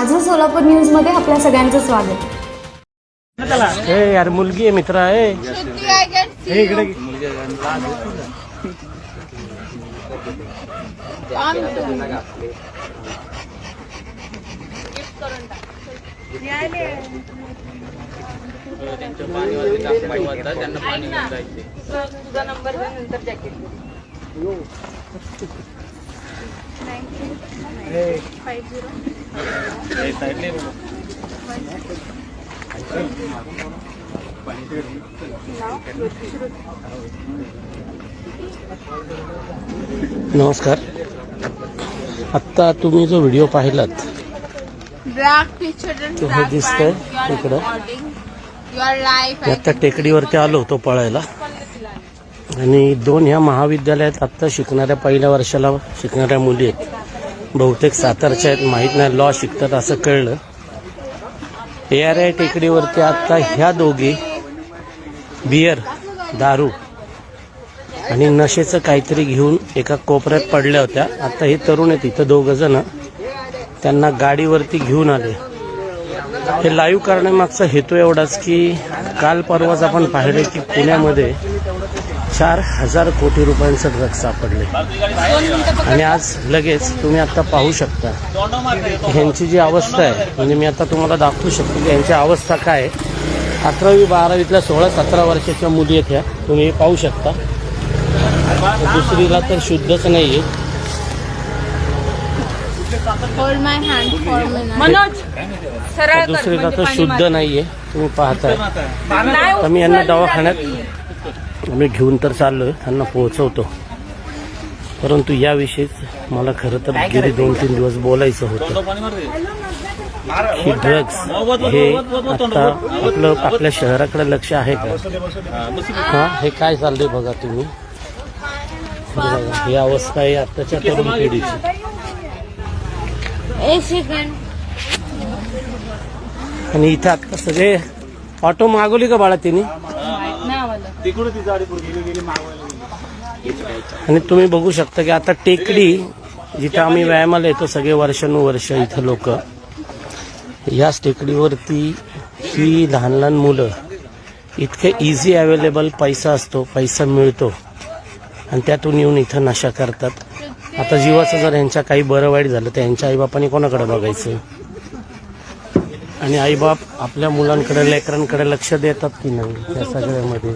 माझं सोलापूर न्यूज मध्ये आपल्या सगळ्यांचं स्वागत. ए यार मुलगी आहे मित्र आहे इकडे तुझा नंबर नंतर जॅकेट नमस्कार. आत्ता तुम्ही जो व्हिडिओ पाहिलात तो हे दिसतंय इकडं. मी आत्ता टेकडीवरती आलो होतो पळायला आणि दोन ह्या महाविद्यालयात आत्ता शिकणाऱ्या पहिल्या वर्षाला शिकणाऱ्या मुली आहेत. बहुतेक सातारच्या आहेत, माहीत नाही, लॉ शिकतात असं कळलं. ARI टेकडीवरती आत्ता ह्या दोघी बियर दारू आणि नशेचं काहीतरी घेऊन एका कोपऱ्यात पडल्या होत्या. आता हे तरुण आहेत इथं दोघ जण, त्यांना गाडीवरती घेऊन आले. हे लाईव्ह करण्यामागचा हेतू एवढाच की काल परवाच आपण पाहिले की पुण्यामध्ये 4,000 कोटी रुपयांचं ड्रग्ज सापडले आणि आज लगेच तुम्ही आता पाहू शकता ह्यांची जी अवस्था आहे. म्हणजे मी आता तुम्हाला दाखवू शकतो की यांची अवस्था काय आहे. 11वी 12वीतल्या 16-17 वर्षाच्या मुली आहेत ह्या, तुम्ही पाहू शकता. दुसरीला तर शुद्धच नाहीये. दुसरीला तर शुद्ध नाहीये, तुम्ही पाहताय. तर मी यांना दवाखान्यात आम्ही घेऊन तर चाललोय, त्यांना पोहोचवतो. परंतु याविषयीच मला खरं तर गेली 2-3 दिवस बोलायचं होतं की ड्रग्ज हे आता आपल्या शहराकडे लक्ष आहे का? हा, हे काय चाललंय बघा तुम्ही. ही अवस्था आहे आताच्या तरुण पिढीची. आणि इथं आता सगळे ऑटो मागवली का बाळा तिने? आणि तुम्ही बघू शकता की आता टेकडी जिथं आम्ही व्यायामाला येतो सगळे वर्षानुवर्ष इथं लोक, याच टेकडीवरती ही लहान लहान मुलं इतके इझी अवेलेबल पैसा असतो, पैसा मिळतो आणि त्यातून येऊन इथं नशा करतात. आता जीवाचं जर यांच्या काही बरं वाईट झालं तर यांच्या आईबापांनी कोणाकडे बघायचं? आणि आईबाप आपल्या मुलांकडे लेकरांकडे लक्ष देतात की नाही या सगळ्यामध्ये?